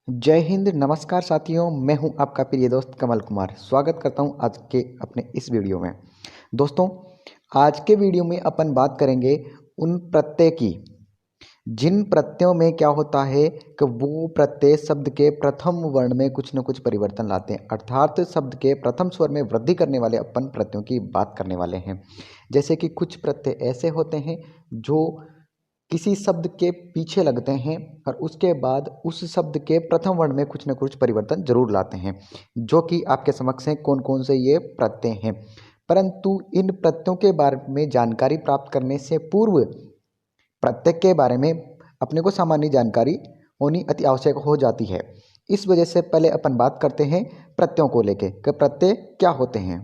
जय हिंद। नमस्कार साथियों, मैं हूं आपका प्रिय दोस्त कमल कुमार। स्वागत करता हूं आज के अपने इस वीडियो में। दोस्तों, आज के वीडियो में अपन बात करेंगे उन प्रत्यय की जिन प्रत्ययों में क्या होता है कि वो प्रत्यय शब्द के प्रथम वर्ण में कुछ न कुछ परिवर्तन लाते हैं, अर्थात शब्द के प्रथम स्वर में वृद्धि करने वाले अपन प्रत्ययों की बात करने वाले हैं। जैसे कि कुछ प्रत्यय ऐसे होते हैं जो किसी शब्द के पीछे लगते हैं और उसके बाद उस शब्द के प्रथम वर्ण में कुछ न कुछ परिवर्तन जरूर लाते हैं, जो कि आपके समक्ष हैं कौन कौन से ये प्रत्यय हैं। परंतु इन प्रत्ययों के बारे में जानकारी प्राप्त करने से पूर्व प्रत्यय के बारे में अपने को सामान्य जानकारी होनी अति आवश्यक हो जाती है। इस वजह से पहले अपन बात करते हैं प्रत्ययों को लेके कि प्रत्यय क्या होते हैं।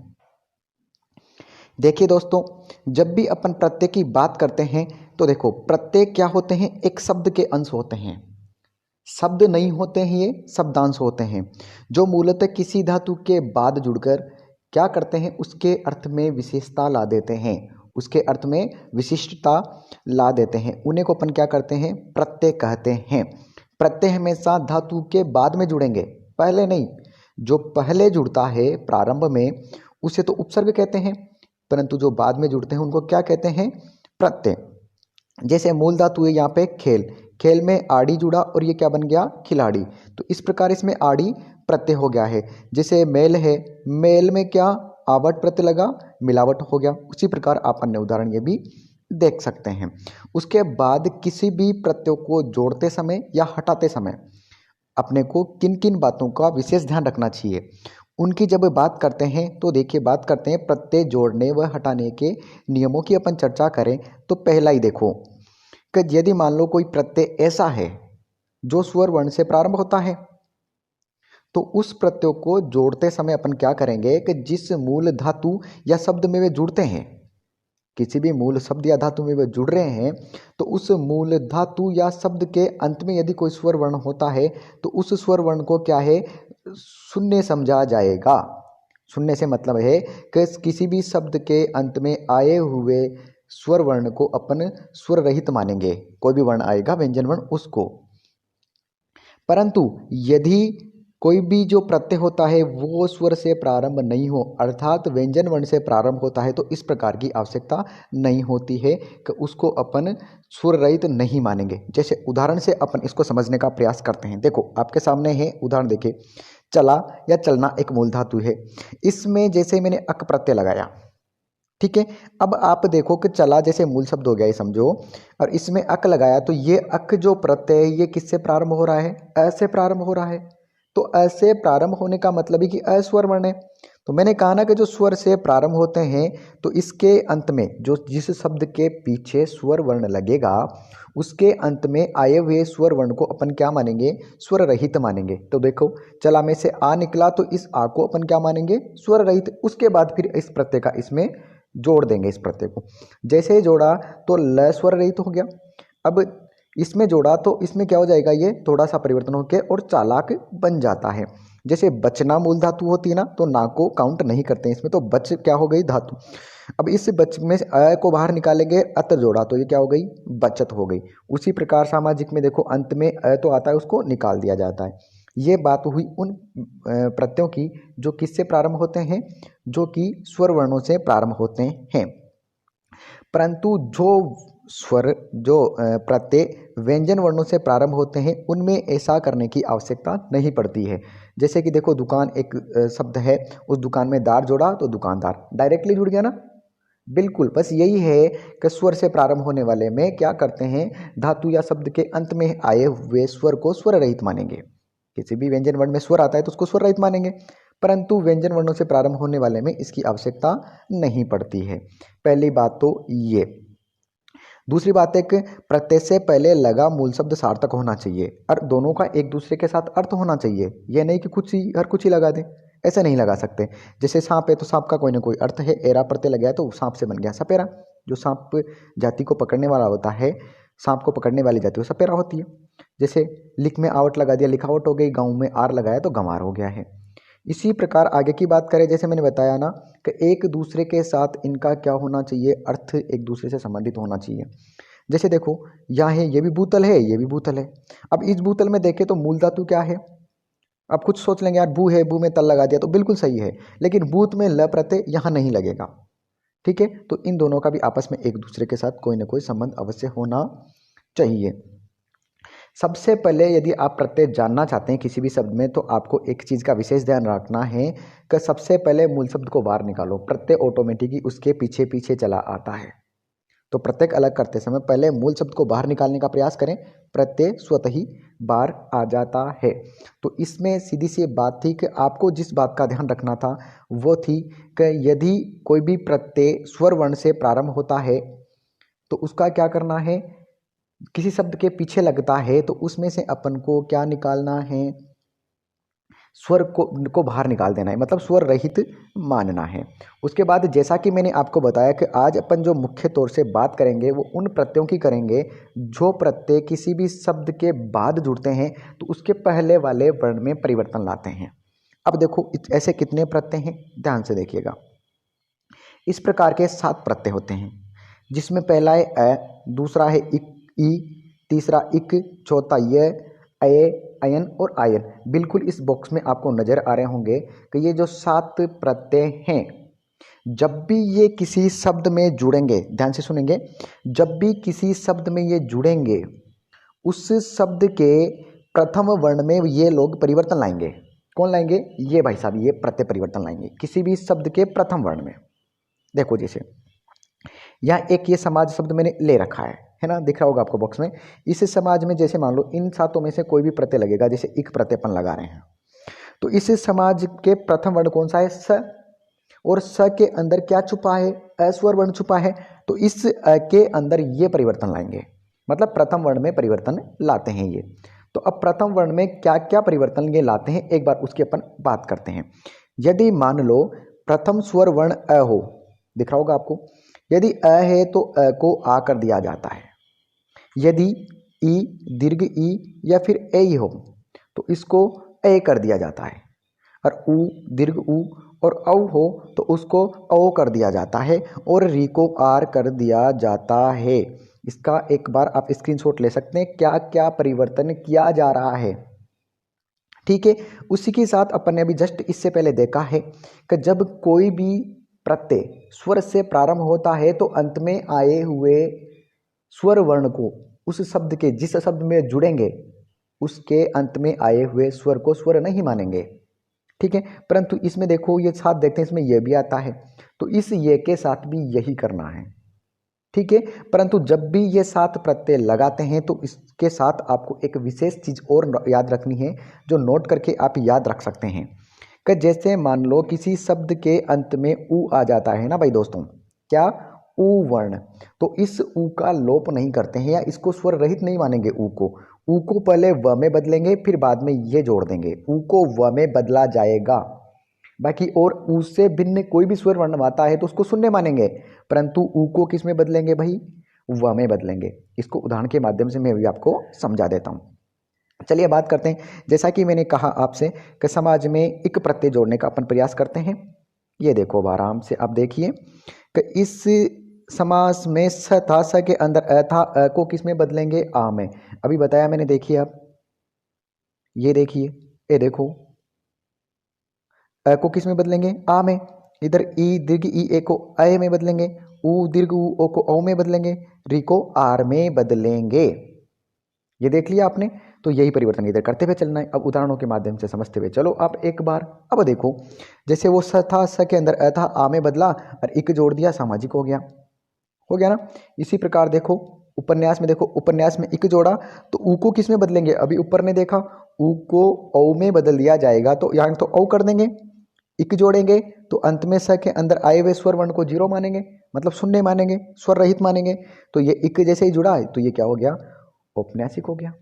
देखिए दोस्तों, जब भी अपन प्रत्यय की बात करते हैं तो देखो, प्रत्यय क्या होते हैं? एक शब्द के अंश होते हैं। शब्द नहीं होते हैं, ये शब्दांश होते हैं जो मूलतः किसी धातु के बाद जुड़कर क्या करते हैं, उसके अर्थ में विशेषता ला देते हैं, उसके अर्थ में विशिष्टता ला देते हैं। उन्हें को अपन क्या करते हैं? प्रत्यय कहते हैं। प्रत्यय हमेशा धातु के बाद में जुड़ेंगे, पहले नहीं। जो पहले जुड़ता है प्रारंभ में उसे तो उपसर्ग कहते हैं, परंतु जो बाद में जुड़ते हैं उनको क्या कहते हैं? प्रत्यय। जैसे मूल धातु है यहाँ पे खेल, खेल में आड़ी जुड़ा और ये क्या बन गया? खिलाड़ी। तो इस प्रकार इसमें आड़ी प्रत्यय हो गया है। जैसे मेल है, मेल में क्या आवट प्रत्यय लगा? मिलावट हो गया। उसी प्रकार आप अन्य उदाहरण ये भी देख सकते हैं। उसके बाद किसी भी प्रत्यय को जोड़ते समय या हटाते समय अपने को किन किन बातों का विशेष ध्यान रखना चाहिए, उनकी जब बात करते हैं तो देखिए, बात करते हैं प्रत्यय जोड़ने व हटाने के नियमों की अपन चर्चा करें तो पहला ही देखो कि यदि मान लो कोई प्रत्यय ऐसा है जो स्वर वर्ण से प्रारंभ होता है, तो उस प्रत्यय को जोड़ते समय अपन क्या करेंगे कि जिस मूल धातु या शब्द में वे जुड़ते हैं, किसी भी मूल शब्द या धातु में वे जुड़ रहे हैं, तो उस मूल धातु या शब्द के अंत में यदि कोई स्वर वर्ण होता है तो उस स्वर वर्ण को क्या है? शून्य समझा जाएगा। शून्य से मतलब है कि किसी भी शब्द के अंत में आए हुए स्वर वर्ण को अपन स्वर रहित मानेंगे। कोई भी वर्ण आएगा व्यंजन वर्ण उसको। परंतु यदि कोई भी जो प्रत्यय होता है वो स्वर से प्रारंभ नहीं हो, अर्थात व्यंजन वर्ण से प्रारंभ होता है, तो इस प्रकार की आवश्यकता नहीं होती है कि उसको अपन स्वर रहित नहीं मानेंगे। जैसे उदाहरण से अपन इसको समझने का प्रयास करते हैं। देखो आपके सामने है उदाहरण, देखिए चला या चलना एक मूल धातु है। इसमें जैसे मैंने अक प्रत्यय लगाया, ठीक है। अब आप देखो कि चला जैसे मूल शब्द हो गया ये समझो, और इसमें अक लगाया, तो ये अक जो प्रत्यय है ये किससे प्रारंभ हो रहा है? अ से प्रारंभ हो रहा है। तो अ से प्रारंभ होने का मतलब है कि अ स्वर वर्ण है। तो मैंने कहा ना कि जो स्वर से प्रारंभ होते हैं तो इसके अंत में जो जिस शब्द के पीछे स्वर वर्ण लगेगा उसके अंत में आए हुए स्वर वर्ण को अपन क्या मानेंगे? स्वर रहित मानेंगे। तो देखो, चला में से आ निकला तो इस आ को अपन क्या मानेंगे? स्वर रहित। उसके बाद फिर इस प्रत्यय का इसमें जोड़ देंगे। इस प्रत्यय को जैसे ही जोड़ा तो ल स्वर रहित हो गया। अब इसमें जोड़ा तो इसमें क्या हो जाएगा? ये थोड़ा सा परिवर्तन होकर और चालाक बन जाता है। जैसे बचना मूल धातु होती है ना, तो ना को काउंट नहीं करते हैं इसमें, तो बच क्या हो गई? धातु। अब इस बच में से अ को बाहर निकालेंगे, अत जोड़ा तो ये क्या हो गई? बचत हो गई। उसी प्रकार सामाजिक में देखो, अंत में अ तो आता है उसको निकाल दिया जाता है। ये बात हुई उन प्रत्ययों की जो किससे प्रारंभ होते हैं? जो कि स्वर वर्णों से प्रारंभ होते हैं। परंतु जो स्वर जो प्रत्यय व्यंजन वर्णों से प्रारंभ होते हैं उनमें ऐसा करने की आवश्यकता नहीं पड़ती है। जैसे कि देखो, दुकान एक शब्द है, उस दुकान में दार जोड़ा तो दुकानदार डायरेक्टली जुड़ गया ना। बिल्कुल, बस यही है कि स्वर से प्रारंभ होने वाले में क्या करते हैं? धातु या शब्द के अंत में आए हुए स्वर को स्वर रहित मानेंगे। किसी भी व्यंजन वर्ण में स्वर आता है तो उसको स्वर रहित मानेंगे, परंतु व्यंजन वर्णों से प्रारंभ होने वाले में इसकी आवश्यकता नहीं पड़ती है। पहली बात तो ये। दूसरी बात है कि प्रत्यय से पहले लगा मूल शब्द सार्थक होना चाहिए और दोनों का एक दूसरे के साथ अर्थ होना चाहिए। यह नहीं कि कुछ ही हर कुछ ही लगा दें, ऐसे नहीं लगा सकते। जैसे सांप है तो सांप का कोई ना कोई अर्थ है, एरा प्रत्यय लग गया तो सांप से बन गया सपेरा। जो सांप जाति को पकड़ने वाला होता है, सांप को पकड़ने वाली जाति वो सपेरा होती है। जैसे लिख में आवट लगा दिया, लिखावट हो गई। गाँव में आर लगाया तो गंवार हो गया है। इसी प्रकार आगे की बात करें, जैसे मैंने बताया ना कि एक दूसरे के साथ इनका क्या होना चाहिए? अर्थ एक दूसरे से संबंधित होना चाहिए। जैसे देखो यहाँ है, ये भी भूतल है, ये भी भूतल है। अब इस भूतल में देखें तो मूल धातु क्या है? आप कुछ सोच लेंगे यार भू है, भू में तल लगा दिया तो बिल्कुल सही है, लेकिन भूत में ल प्रत्यय यहाँ नहीं लगेगा। ठीक है, तो इन दोनों का भी आपस में एक दूसरे के साथ कोई ना कोई संबंध अवश्य होना चाहिए। सबसे पहले यदि आप प्रत्यय जानना चाहते हैं किसी भी शब्द में, तो आपको एक चीज़ का विशेष ध्यान रखना है कि सबसे पहले मूल शब्द को बाहर निकालो। प्रत्यय ऑटोमेटिकली उसके पीछे पीछे चला आता है। तो प्रत्यय अलग करते समय पहले मूल शब्द को बाहर निकालने का प्रयास करें, प्रत्यय स्वतः ही बाहर आ जाता है। तो इसमें सीधी सी बात थी कि आपको जिस बात का ध्यान रखना था वो थी कि यदि कोई भी प्रत्यय स्वर वर्ण से प्रारंभ होता है तो उसका क्या करना है, किसी शब्द के पीछे लगता है तो उसमें से अपन को क्या निकालना है, स्वर को बाहर निकाल देना है, मतलब स्वर रहित मानना है। उसके बाद जैसा कि मैंने आपको बताया कि आज अपन जो मुख्य तौर से बात करेंगे वो उन प्रत्ययों की करेंगे जो प्रत्यय किसी भी शब्द के बाद जुड़ते हैं तो उसके पहले वाले वर्ण में परिवर्तन लाते हैं। अब देखो ऐसे कितने प्रत्यय हैं, ध्यान से देखिएगा। इस प्रकार के 7 प्रत्यय होते हैं, जिसमें पहला है अ, दूसरा है इक, ई, तीसरा इक, चौथा य, अय, अयन और आयन। बिल्कुल इस बॉक्स में आपको नजर आ रहे होंगे कि ये जो 7 प्रत्यय हैं, जब भी ये किसी शब्द में जुड़ेंगे, ध्यान से सुनेंगे, जब भी किसी शब्द में ये जुड़ेंगे उस शब्द के प्रथम वर्ण में ये लोग परिवर्तन लाएंगे। कौन लाएंगे? ये भाई साहब, ये प्रत्यय परिवर्तन लाएंगे किसी भी शब्द के प्रथम वर्ण में। देखो जैसे यहाँ एक ये समाज शब्द मैंने ले रखा है ना, दिख रहा होगा आपको बॉक्स में। इस समाज में जैसे मान लो इन 7 में से कोई भी प्रत्यय लगेगा, जैसे इक प्रत्ययपन लगा रहे हैं, तो इस समाज के प्रथम वर्ण कौन सा है? स। और स के अंदर क्या छुपा है? अस्वर वर्ण छुपा है। तो इस अ के अंदर ये परिवर्तन लाएंगे, मतलब प्रथम वर्ण में परिवर्तन लाते हैं ये। तो अब प्रथम वर्ण में क्या क्या परिवर्तन ये लाते हैं, एक बार उसकी अपन बात करते हैं। यदि मान लो प्रथम स्वर वर्ण अ हो, दिख रहा होगा आपको, यदि अ है तो अ को आ कर दिया जाता है। यदि ई, दीर्घ ई या फिर ए हो तो इसको ए कर दिया जाता है। और ऊ, दीर्घ ऊ और औ हो तो उसको औ कर दिया जाता है, और री को आर कर दिया जाता है। इसका एक बार आप स्क्रीनशॉट ले सकते हैं, क्या क्या परिवर्तन किया जा रहा है। ठीक है, उसी के साथ अपन ने अभी जस्ट इससे पहले देखा है कि जब कोई भी प्रत्यय स्वर से प्रारंभ होता है तो अंत में आए हुए स्वर वर्ण को उस शब्द के जिस शब्द में जुड़ेंगे उसके अंत में आए हुए स्वर को स्वर नहीं मानेंगे। ठीक है, परंतु इसमें देखो ये साथ देखते हैं, इसमें यह भी आता है, तो इस ये के साथ भी यही करना है। ठीक है, परंतु जब भी ये 7 प्रत्यय लगाते हैं तो इसके साथ आपको एक विशेष चीज और याद रखनी है, जो नोट करके आप याद रख सकते हैं कि जैसे मान लो किसी शब्द के अंत में ऊ आ जाता है ना भाई दोस्तों, क्या? ऊ वर्ण। तो इस ऊ का लोप नहीं करते हैं या इसको स्वर रहित नहीं मानेंगे। ऊ को पहले व में बदलेंगे, फिर बाद में ये जोड़ देंगे, ऊ को व में बदला जाएगा। बाकी और ऊ से भिन्न कोई भी स्वर वर्ण आता है तो उसको शून्य मानेंगे, परंतु ऊ को किस में बदलेंगे भाई? व में बदलेंगे। इसको उदाहरण के माध्यम से मैं भी आपको समझा देता हूँ। चलिए बात करते हैं, जैसा कि मैंने कहा आपसे कि समाज में एक प्रत्यय जोड़ने का अपन प्रयास करते हैं। ये देखो आराम से आप देखिए कि इस समास में स था, स के अंदर अ था, अ को किस में बदलेंगे? आ में। अभी बताया मैंने, देखिए आप, ये देखिए, ये देखो अ को किस में बदलेंगे? आ में। इधर ई, दीर्घ ई, ए को अय में बदलेंगे, ऊ, दीर्घ ऊ, ओ को औ में बदलेंगे, री को आर में बदलेंगे। ये देख लिया आपने, तो यही परिवर्तन इधर करते हुए चलना है। अब उदाहरणों के माध्यम से समझते हुए चलो आप एक बार। अब देखो जैसे वो स था, स के अंदर अ था, आ में बदला और इक जोड़ दिया, सामाजिक हो गया ना। इसी प्रकार देखो उपन्यास में, देखो उपन्यास में इक जोड़ा तो ऊ को किस में बदलेंगे? अभी ऊपर ने देखा ऊ को औ में बदल दिया जाएगा, तो यहाँ तो औ कर देंगे, इक जोड़ेंगे तो अंत में स के अंदर आए हुए स्वर वर्ण को 0 मानेंगे, मतलब शून्य मानेंगे, स्वर रहित मानेंगे। तो ये इक जैसे ही जुड़ा तो ये क्या हो गया? औपन्यासिक हो गया।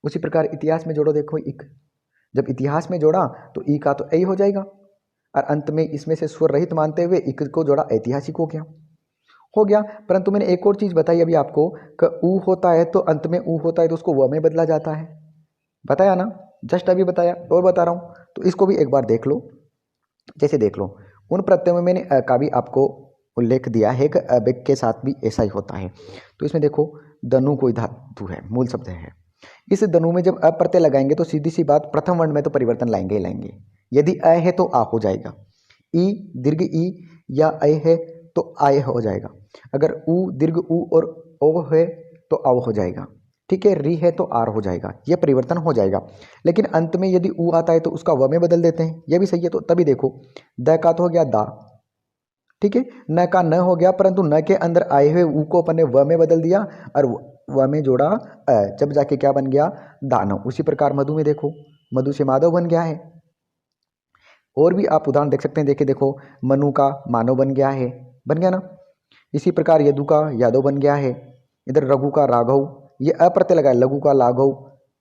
उसी प्रकार इतिहास में जोड़ो, देखो इक, जब इतिहास में जोड़ा तो ई का तो ऐ हो जाएगा, और अंत में इसमें से स्वर रहित मानते हुए इक को जोड़ा, ऐतिहासिक हो गया। परंतु मैंने एक और चीज बताई अभी आपको कि ऊ होता है तो अंत में ऊ होता है तो उसको व में बदला जाता है, बताया ना, जस्ट अभी बताया और बता रहा हूं। तो इसको भी एक बार देख लो। जैसे देख लो उन प्रत्ययों में मैंने अ का भी आपको उल्लेख दिया है कि अबेक के साथ भी ऐसा ही होता है। तो इसमें देखो दनु कोई धातु है, मूल शब्द है। इस दनु में जब अ प्रत्यय लगाएंगे तो सीधी सी बात प्रथम वर्ण में तो परिवर्तन लाएंगे ही लाएंगे। यदि अ है तो आ हो जाएगा, ई दीर्घ ई या अ है तो आय हो जाएगा। अगर उ दीर्घ उ और ओ है तो आव हो जाएगा। ठीक है, री है तो आर हो जाएगा, यह परिवर्तन हो जाएगा। लेकिन अंत में यदि उ आता है तो उसका व में बदल देते हैं, यह भी सही है। तो तभी देखो द का तो हो गया दा, ठीक है, न का न हो गया, परंतु न के अंदर आए हुए उ को अपन ने व में बदल दिया और व में जोड़ा अ, जब जाके क्या बन गया दानव। उसी प्रकार मधु में देखो मधु से माधव बन गया है। और भी आप उदाहरण देख सकते हैं, देखिए देखो मनु का मानव बन गया है, बन गया ना। इसी प्रकार यदु का यादव बन गया है। इधर रघु का राघव, ये अप्रत्यय लगा है, लघु का लाघव,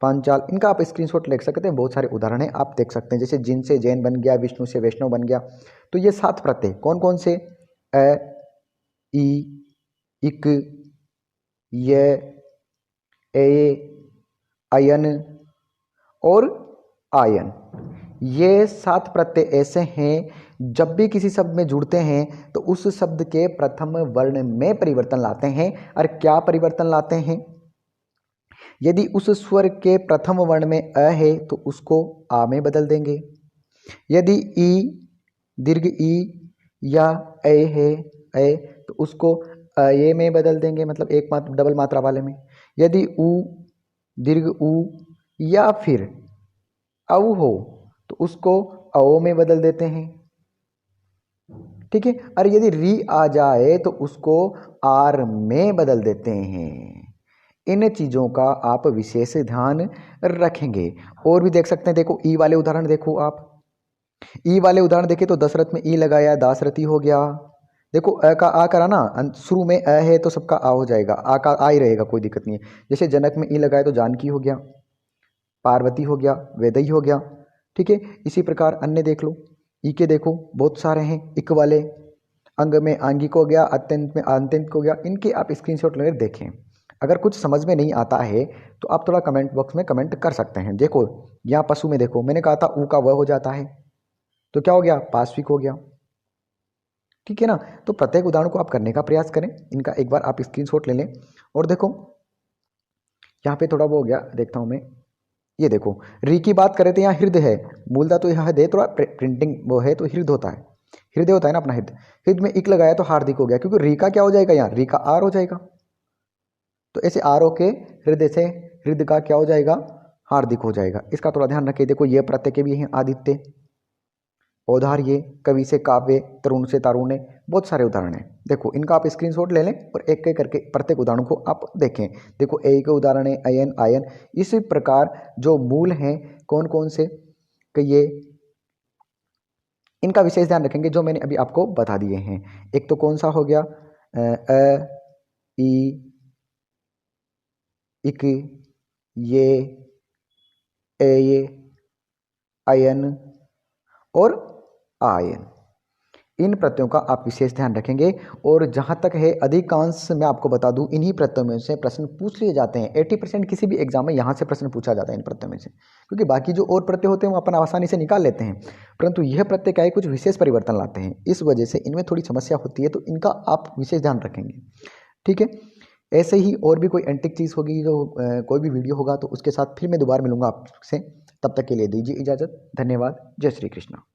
पांचाल, इनका आप स्क्रीनशॉट ले सकते हैं। बहुत सारे उदाहरण हैं, आप देख सकते हैं। जैसे जिन से जैन बन गया, विष्णु से वैष्णव बन गया। तो ये 7 प्रत्यय कौन कौन से? अ, ई, इक, य, ए, अयन और आयन। ये 7 प्रत्यय ऐसे हैं जब भी किसी शब्द में जुड़ते हैं तो उस शब्द के प्रथम वर्ण में परिवर्तन लाते हैं। और क्या परिवर्तन लाते हैं? यदि उस स्वर के प्रथम वर्ण में अ है तो उसको आ में बदल देंगे। यदि ई दीर्घ ई या ए है ए तो उसको ए में बदल देंगे, मतलब एक मात्रा डबल मात्रा वाले में। यदि उ दीर्घ उ या फिर औ हो तो उसको औ में बदल देते हैं। ठीक है, और यदि री आ जाए तो उसको आर में बदल देते हैं। इन चीज़ों का आप विशेष ध्यान रखेंगे। और भी देख सकते हैं, देखो ई वाले उदाहरण देखो आप। ई वाले उदाहरण देखें तो दशरथ में ई लगाया, दासरथी हो गया। देखो अ का आ करा ना, शुरू में अ है तो सबका आ हो जाएगा, आ का आ ही रहेगा, कोई दिक्कत नहीं है। जैसे जनक में ई लगाया तो जानकी हो गया, पार्वती हो गया, वैदेही हो गया। ठीक है, इसी प्रकार अन्य देख लो, ई के देखो बहुत सारे हैं। इक वाले अंग में आंगिक हो गया, अत्यंत में आंतरिक हो गया। इनके आप स्क्रीनशॉट लेकर देखें। अगर कुछ समझ में नहीं आता है तो आप थोड़ा कमेंट बॉक्स में कमेंट कर सकते हैं। देखो यहाँ पशु में देखो, मैंने कहा था ऊ का व हो जाता है तो क्या हो गया, पाश्विक हो गया। ठीक है ना। तो प्रत्येक उदाहरण को आप करने का प्रयास करें, इनका एक बार आप स्क्रीनशॉट ले लें। और देखो यहाँ पे थोड़ा वो हो गया, देखता हूँ मैं। ये देखो री की बात करें तो यहाँ हृदय है, मूलतः तो यह हृदय, थोड़ा प्रिंटिंग वो है तो हृदय होता है, हृदय होता है ना अपना हृदय। हृदय में इक लगाया तो हार्दिक हो गया, क्योंकि री का क्या हो जाएगा, यहाँ री का आर हो जाएगा। तो ऐसे आर हो के हृदय से हृदय का क्या हो जाएगा, हार्दिक हो जाएगा। इसका थोड़ा ध्यान रखिए। देखो ये प्रत्यय के भी हैं, आदित्य, औदार्य, कवि से काव्य, तरुण से तारुण्य, बहुत सारे उदाहरण हैं। देखो इनका आप स्क्रीनशॉट ले लें और एक एक करके प्रत्येक उदाहरण को आप देखें। देखो ए के उदाहरण है अयन, आयन। इसी प्रकार जो मूल हैं कौन कौन से कि ये इनका विशेष ध्यान रखेंगे जो मैंने अभी आपको बता दिए हैं। एक तो कौन सा हो गया, अ, ई, इक, ये, ए, अयन और आयन। इन प्रत्ययों का आप विशेष ध्यान रखेंगे। और जहाँ तक है अधिकांश मैं आपको बता दूं इन्हीं प्रत्ययों में से प्रश्न पूछ लिए जाते हैं। 80% किसी भी एग्जाम में यहाँ से प्रश्न पूछा जाता है इन प्रत्ययों में से, क्योंकि बाकी जो और प्रत्यय होते हैं वो अपन आसानी से निकाल लेते हैं, परंतु यह प्रत्यय क्या है, कुछ विशेष परिवर्तन लाते हैं। इस वजह से इनमें थोड़ी समस्या होती है, तो इनका आप विशेष ध्यान रखेंगे। ठीक है, ऐसे ही और भी कोई एंटिक चीज़ होगी, जो कोई भी वीडियो होगा तो उसके साथ फिर मैं दोबारा मिलूंगा आपसे। तब तक के लिए दीजिए इजाज़त। धन्यवाद। जय श्री कृष्ण।